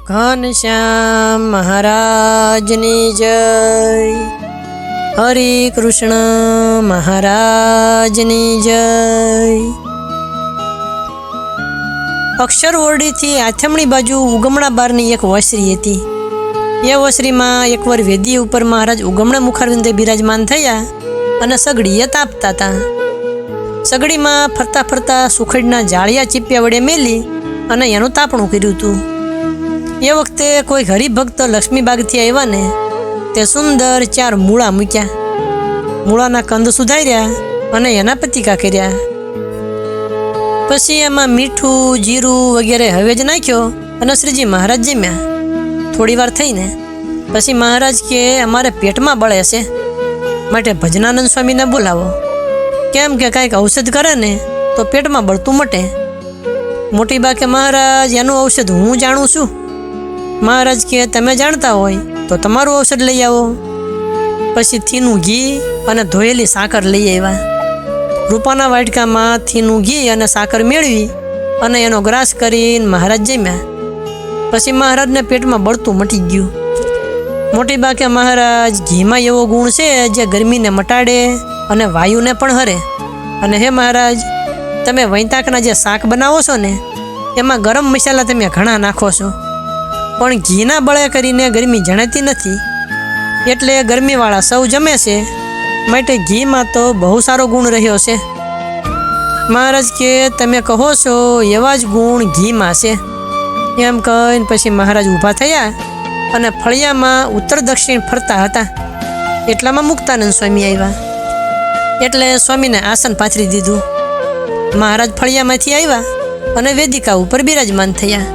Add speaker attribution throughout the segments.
Speaker 1: ઘનશ્યામ મહારાજની જય, હરે કૃષ્ણ મહારાજની જય। અક્ષરવરડીથી આથમણી બાજુ ઉગમણા બારની એક વસરી હતી। એ વસરીમાં એકવાર વેદી ઉપર મહારાજ ઉગમણા મુખારવિંદે બિરાજમાન થયા અને સગડીએ તાપતા હતા। સગડીમાં ફરતા ફરતા સુખડના જાળિયા ચીપિયા વડે મેલી અને એનું તાપણું કર્યું હતું। એ વખતે કોઈ હરિભક્ત લક્ષ્મીબાગથી આવ્યા ને તે સુંદર 4 મૂળા મૂક્યા, મૂળાના કંદ સુધાર્યા અને એના પતિકા કર્યા। પછી એમાં મીઠું જીરું વગેરે હવેજ નાખ્યો અને શ્રીજી મહારાજ જમ્યા। થોડી વાર થઈને પછી મહારાજ કે અમારે પેટમાં બળે છે, માટે ભજનાનંદ સ્વામીને બોલાવો, કેમ કે કાંઈક ઔષધ કરે ને તો પેટમાં બળતું મટે। મોટી બા કે મહારાજ એનું ઔષધ હું જાણું છું। મહારાજ કે તમે જાણતા હોય તો તમારું ઔષધ લઈ આવો। પછી થીનું ઘી અને ધોયેલી સાકર લઈ આવ્યા। રૂપાના વાટકામાં થીનું ઘી અને સાકર મેળવી અને એનો ગ્રાસ કરીને મહારાજ જમ્યા। પછી મહારાજને પેટમાં બળતું મટી ગયું। મોટી બા કે મહારાજ ઘીમાં એવો ગુણ છે જે ગરમીને મટાડે અને વાયુને પણ હરે। અને હે મહારાજ, તમે વૈતાકના જે શાક બનાવો છો ને એમાં ગરમ મસાલા તમે ઘણા નાખો છો, પણ ઘીના બળે કરીને ગરમી જણાતી નથી, એટલે ગરમીવાળા સૌ જમે છે, માટે ઘીમાં તો બહુ સારો ગુણ રહ્યો છે। મહારાજ કે તમે કહો છો એવા જ ગુણ ઘીમાં છે। એમ કહીને પછી મહારાજ ઊભા થયા અને ફળિયામાં ઉત્તર દક્ષિણ ફરતા હતા। એટલામાં મુક્તાનંદ સ્વામી આવ્યા, એટલે સ્વામીને આસન પાથરી દીધું। મહારાજ ફળિયામાંથી આવ્યા અને વેદિકા ઉપર બિરાજમાન થયા।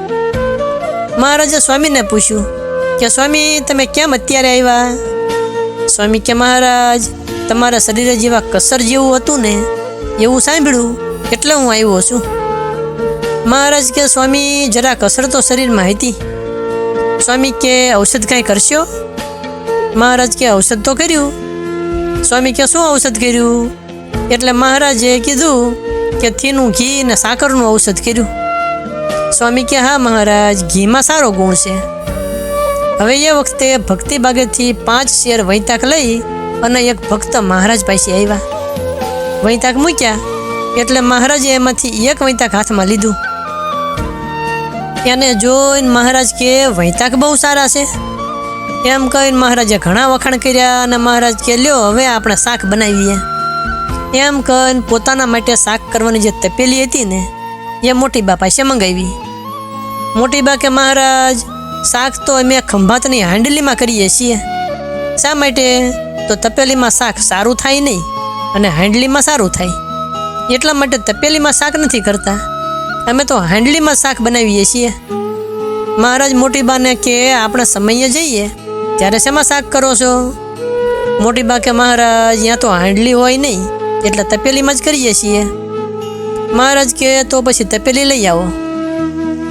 Speaker 1: મહારાજે સ્વામીને પૂછ્યું કે સ્વામી તમે કેમ અત્યારે આવ્યા? સ્વામી કે મહારાજ તમારા શરીરે જેવા કસર જેવું હતું ને એવું સાંભળ્યું એટલે હું આવ્યો છું। મહારાજ કે સ્વામી જરા કસર તો શરીરમાં હતી। સ્વામી કે ઔષધ કાંઈ કરશો? મહારાજ કે ઔષધ તો કર્યું। સ્વામી કે શું ઔષધ કર્યું? એટલે મહારાજે કીધું કે થીનું ઘી ને સાકરનું ઔષધ કર્યું। સ્વામી કે હા મહારાજ, ઘીમાં સારો ગુણ છે। હવે એ વખતે ભક્તિ બાગેથી 5 શેર વૈતાક લઈ અને એક ભક્ત મહારાજ પાસે આવ્યા। વૈતાક મૂક્યા એટલે મહારાજે એમાંથી એક વૈતાક હાથમાં લીધું। એને જોઈને મહારાજ કે વૈતાક બહુ સારા છે। એમ કહીને મહારાજે ઘણા વખાણ કર્યા અને મહારાજ કે લ્યો હવે આપણે શાક બનાવીએ। એમ કહીને પોતાના માટે શાક કરવાની જે તપેલી હતી ને એ મોટી બા પાસે મંગાવી। મોટી બા કે મહારાજ શાક તો અમે ખંભાતની હાંડલીમાં કરીએ છીએ। શા માટે? તો તપેલીમાં શાક સારું થાય નહીં અને હાંડલીમાં સારું થાય, એટલા માટે તપેલીમાં શાક નથી કરતા, અમે તો હાંડલીમાં શાક બનાવીએ છીએ। મહારાજ મોટી બાને કે આપણે સમયે જઈએ ત્યારે શેમાં શાક કરો છો? મોટી બા કે મહારાજ ત્યાં તો હાંડલી હોય નહીં એટલે તપેલીમાં જ કરીએ છીએ। મહારાજ કે તો પછી તપેલી લઈ આવો।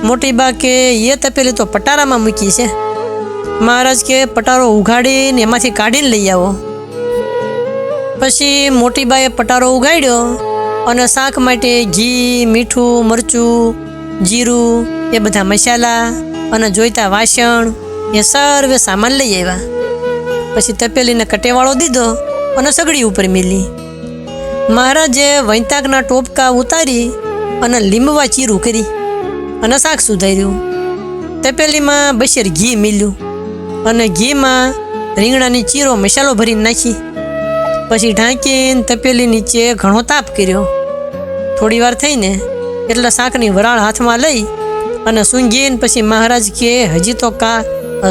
Speaker 1: મોટી બા કે એ તપેલી તો પટારામાં મૂકી છે। મહારાજ કે પટારો ઉઘાડીને એમાંથી કાઢીને લઈ આવો। પછી મોટી બાએ પટારો ઉગાડ્યો અને શાક માટે ઘી, મીઠું, મરચું, જીરું એ બધા મસાલા અને જોઈતા વાસણ એ સર્વે સામાન લઈ આવ્યા। પછી તપેલીને કટેવાળો દીધો અને સગડી ઉપર મેલી। મહારાજે વૈતાકના ટોપકા ઉતારી અને લીંબવા ચીરું કરી અને શાક સુધાર્યું। તપેલીમાં બશેર ઘી મિલ્યું અને ઘીમાં રીંગણાની ચીરો મસાલો ભરીને નાખી। પછી ઢાંકીને તપેલી નીચે ઘણો તાપ કર્યો। થોડી વાર થઈને એટલે શાકની વરાળ હાથમાં લઈ અને સૂંઘીને પછી મહારાજ કે હજી તો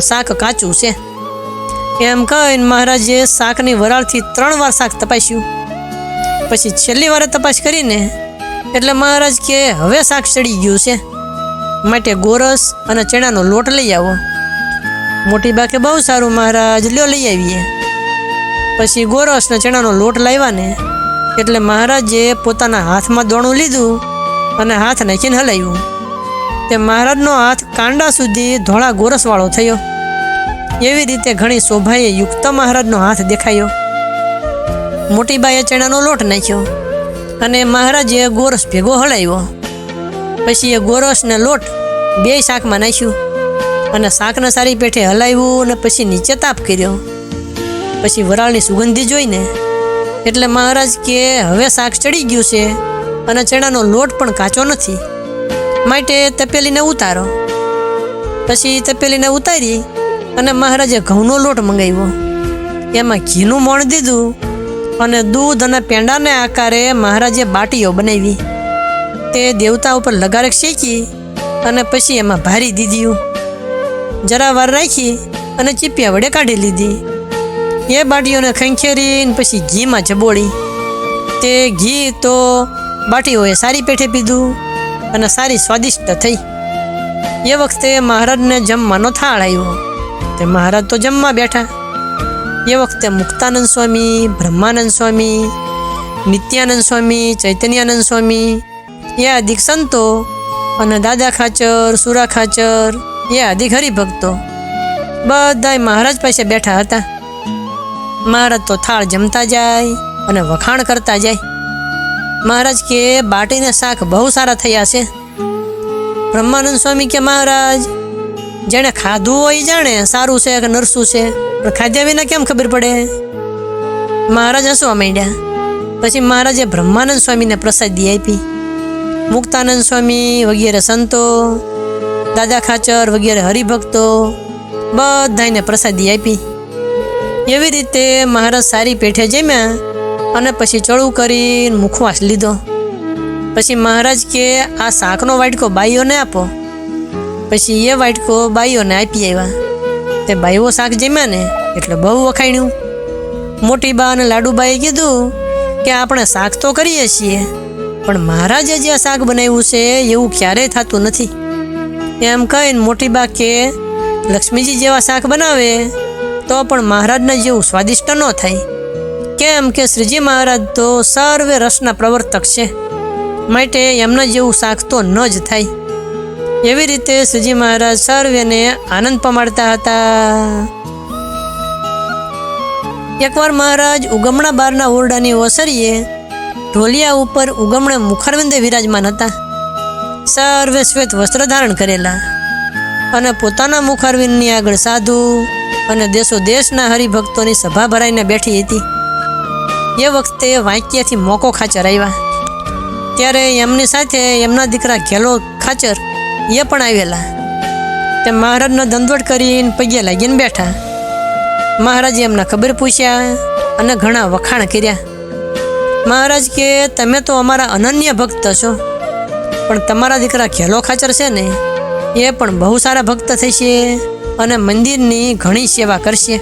Speaker 1: શાક કાચું છે। એમ કહીને મહારાજે શાકની વરાળથી 3 વાર શાક તપાસ્યું। પછી છેલ્લી વારે તપાસ કરીને એટલે મહારાજ કે હવે શાક સડી ગયું છે, માટે ગોરસ અને ચણાનો લોટ લઈ આવો। મોટી બા કે બહુ સારું મહારાજ, લ્યો લઈ આવીએ। પછી ગોરસ ને ચણાનો લોટ લાવ્યા ને એટલે મહારાજે પોતાના હાથમાં દોણું લીધું અને હાથ નાખીને હલાવ્યું। તે મહારાજનો હાથ કાંડા સુધી ધોળા ગોરસવાળો થયો। એવી રીતે ઘણી શોભાએ યુક્ત મહારાજનો હાથ દેખાયો। મોટી બાએ ચણાનો લોટ નાખ્યો અને મહારાજે ગોરસ ભેગો હલાવ્યો। પછી એ ગોરસ ને લોટ 2 શાકમાં નાખ્યું અને શાકને સારી પેઠે હલાવ્યું અને પછી નીચે તાપ કર્યો. પછી વરાળની સુગંધી જોઈને એટલે મહારાજ કે હવે શાક ચડી ગયું છે અને ચણાનો લોટ પણ કાચો નથી, માટે તપેલીને ઉતારો. પછી તપેલીને ઉતારી અને મહારાજે ઘઉંનો લોટ મંગાવ્યો. એમાં ઘીનું મોણ દીધું અને દૂધ અને પેંડાને આકારે મહારાજે બાટીઓ બનાવી. તે દેવતા ઉપર લગારેક શેકી અને પછી એમાં ભારી દીધી. જરા વાર રાખી અને ચીપિયા વડે કાઢી લીધી. એ બાટીઓને ખંખેરીને પછી ઘીમાં જબોળી. તે ઘી તો બાટીઓએ સારી પેઠે પીધું અને સારી સ્વાદિષ્ટ થઈ. એ વખતે મહારાજને જમવાનો થાળ આવ્યો. તે મહારાજ તો જમવા બેઠા. એ વખતે મુક્તાનંદ સ્વામી, બ્રહ્માનંદ સ્વામી, નિત્યાનંદ સ્વામી, ચૈતન્યાનંદ સ્વામી એ અધિક સંતો અને દાદા ખાચર, સુરા ખાચર એ અધિક હરિભક્તો બધાય મહારાજ પાસે બેઠા હતા. મહારાજ તો થાળ જમતા જાય અને વખાણ કરતા જાય. મહારાજ કે બાટીને શાક બહુ સારા થયા છે. બ્રહ્માનંદ સ્વામી કે મહારાજ, જેણે ખાધું હોય જાણે સારું છે કે નરસું છે, પણ ખાધ્યા વિના કેમ ખબર પડે? મહારાજ હસવા માંડ્યા. પછી મહારાજે બ્રહ્માનંદ સ્વામીને પ્રસાદી આપી. મુક્તાનંદ સ્વામી વગેરે સંતો, દાદા ખાચર વગેરે હરિભક્તો બધાને પ્રસાદી આપી. એવી રીતે મહારાજ સારી પેઠે જમ્યા અને પછી ચડું કરીને મુખવાસ લીધો. પછી મહારાજ કે આ શાકનો વાટકો બાઈઓને આપો. પછી એ વાટકો બાઈઓને આપી આવ્યા. તે બાઈઓ શાક જમ્યા ને એટલે બહુ વખાણ્યું. મોટી બા અને લાડુબાઈએ કીધું કે આપણે શાક તો કરીએ છીએ, પણ મહારાજે જે શાક બનાવ્યું છે એવું ક્યારેય થતું નથી. એમ કહીને મોટી બા કે લક્ષ્મીજી જેવા શાક બનાવે તો પણ મહારાજના જેવું સ્વાદિષ્ટ ન થાય. કેમ કે શ્રીજી મહારાજ તો સર્વે રસના પ્રવર્તક છે, માટે એમના જેવું શાક તો ન જ થાય. એવી રીતે શ્રીજી મહારાજ સર્વેને આનંદ પમાડતા હતા. એકવાર મહારાજ ઉગમણા બારના ઓરડાની ઓસરીએ ઢોલિયા ઉપર ઉગમણે મુખારવિંદે વિરાજમાન હતા. સર્વે શ્વેત વસ્ત્ર ધારણ કરેલા અને પોતાના મુખારવિંદની આગળ સાધુ અને દેશો દેશના હરિભક્તોની સભા ભરાઈને બેઠી હતી. એ વખતે વાંકિયાથી મોકો ખાચર આવ્યા. ત્યારે એમની સાથે એમના દીકરા ઘેલો ખાચર એ પણ આવેલા. તે મહારાજનો દંડવટ કરીને પગે લાગીને બેઠા. મહારાજે એમના ખબર પૂછ્યા અને ઘણા વખાણ કર્યા. મહારાજ કે તમે તો અમારા અનન્ય ભક્ત છો, પણ તમારા દીકરા ઘેલો ખાચર છે ને એ પણ બહુ સારા ભક્ત થશે અને મંદિરની ઘણી સેવા કરશે.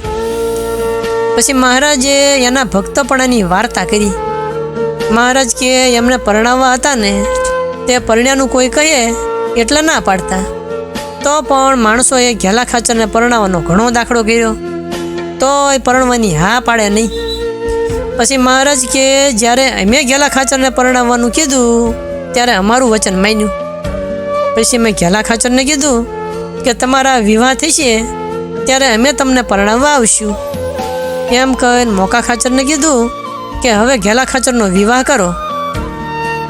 Speaker 1: પછી મહારાજે એના ભક્તપણાની વાર્તા કરી. મહારાજ કે એમને પરણાવવા હતા ને તે પરણ્યાનું કોઈ કહે એટલે ના પાડતા, તો પણ માણસોએ ઘેલા ખાચરને પરણાવવાનો ઘણો દાખલો કર્યો, તોય પરણવાની હા પાડે નહીં. પછી મહારાજ કે જ્યારે અમે ઘેલા ખાચરને પરણાવવાનું કીધું ત્યારે અમારું વચન માન્યું. પછી મેં ઘેલા ખાચરને કીધું કે તમારા વિવાહ થશે ત્યારે અમે તમને પરણાવવા આવશું. એમ કહીને મોકા ખાચરને કીધું કે હવે ઘેલા ખાચરનો વિવાહ કરો.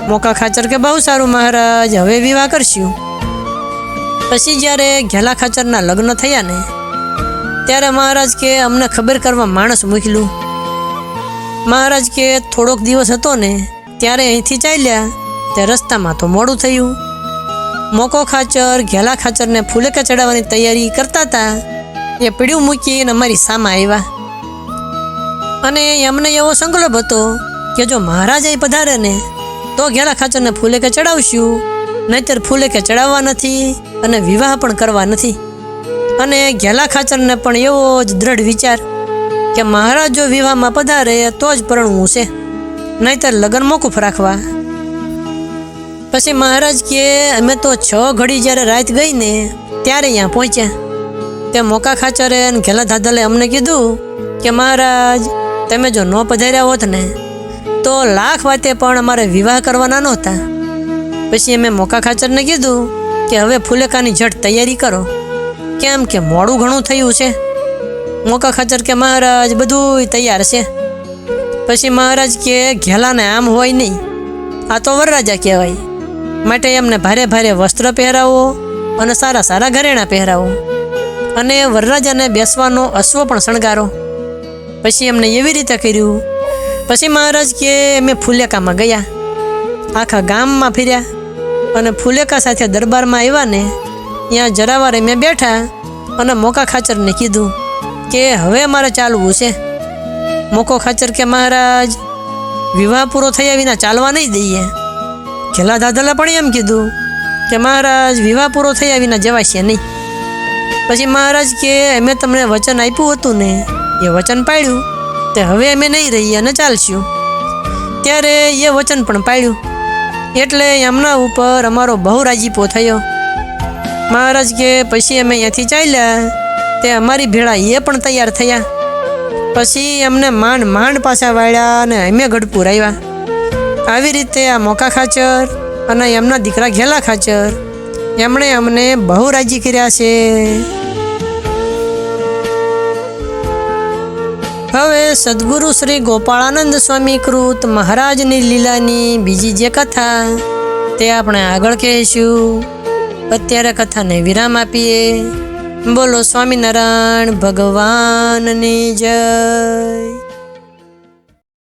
Speaker 1: મોકા ખાચર કે બહુ સારું મહારાજ, હવે વિવાહ કરશું. પછી જ્યારે ઘેલા ખાચરના લગ્ન થયા ને ત્યારે મહારાજ કે અમને ખબર કરવા માણસ મોકલ્યું. મહારાજ કે થોડોક દિવસ હતો ને ત્યારે અહીંથી ચાલ્યા તે રસ્તામાં તો મોડું થયું. મોકો ખાચર ઘેલા ખાચરને ફૂલેકે ચડાવવાની તૈયારી કરતા હતા. એ પીડ્યું મૂકીને અમારી સામે આવ્યા અને એમને એવો સંકલ્પ હતો કે જો મહારાજ અહીં પધારે ને તો ઘેલા ખાચરને ફૂલેકે ચડાવશું, નહીંતર ફૂલેકે ચડાવવા નથી અને વિવાહ પણ કરવા નથી. અને ઘેલા ખાચરને પણ એવો જ દ્રઢ વિચાર કે મહારાજ જો વિવાહમાં પધારે તો જ પરણવું છે, નહીંતર લગ્ન મોકૂફ રાખવા. પછી મહારાજ કે અમે તો 6 ઘડી જ્યારે રાત ગઈ ને ત્યારે અહીંયા પહોંચ્યા. તે મોકા ખાચરે અને ઘેલા દાદાલે અમને કીધું કે મહારાજ તમે જો ન પધાર્યા હોત ને તો લાખ વાતે પણ અમારે વિવાહ કરવાના નહોતા. પછી અમે મોકા ખાચરને કીધું કે હવે ફૂલેકાની ઝટ તૈયારી કરો, કેમ કે મોડું ઘણું થયું છે. મોકા ખાચર કે મહારાજ બધું તૈયાર છે. પછી મહારાજ કે ઘેલાને આમ હોય નહીં, આ તો વરરાજા કહેવાય, માટે એમને ભારે ભારે વસ્ત્ર પહેરાવો અને સારા સારા ઘરેણાં પહેરાવો. અને વરરાજાને બેસવાનો અશ્વ પણ શણગારો. પછી એમને એવી રીતે કર્યું. પછી મહારાજ કે અમે ફુલેકામાં ગયા, આખા ગામમાં ફર્યા અને ફુલેકા સાથે દરબારમાં આવ્યા ને ત્યાં જરાવાર અમે બેઠા અને મોકા ખાચરને કીધું કે હવે મારે ચાલવું છે. મોકો ખાચર કે મહારાજ વિવાહ પૂરો થયા વિના ચાલવા નહીં દઈએ. ઘેલા દાદાલા પણ એમ કીધું કે મહારાજ વિવાહ પૂરો થયા વિના જવાશે નહીં. પછી મહારાજ કે અમે તમને વચન આપ્યું હતું ને એ વચન પાળ્યું, તે હવે અમે નહીં રહીએ અને ચાલશું. ત્યારે એ વચન પણ પાળ્યું એટલે એમના ઉપર અમારો બહુ રાજીપો થયો. મહારાજ કે પછી અમે અહીંયાથી ચાલ્યા તે અમારી ભેળા એ પણ તૈયાર થયા. પછી અમને માંડ પાછા વાળ્યા અને અમે ગઢપુર આવ્યા. આવી રીતે આ મોકા ખાચર અને એમના દીકરા ઘેલા ખાચર એમણે અમને બહુ રાજી કર્યા છે. હવે સદગુરુ શ્રી ગોપાળાનંદ સ્વામી કૃત મહારાજની લીલાની બીજી જે કથા તે આપણે આગળ કહીશું. અત્યારે કથાને વિરામ આપીએ. બોલો સ્વામિનારાયણ ભગવાનની જય.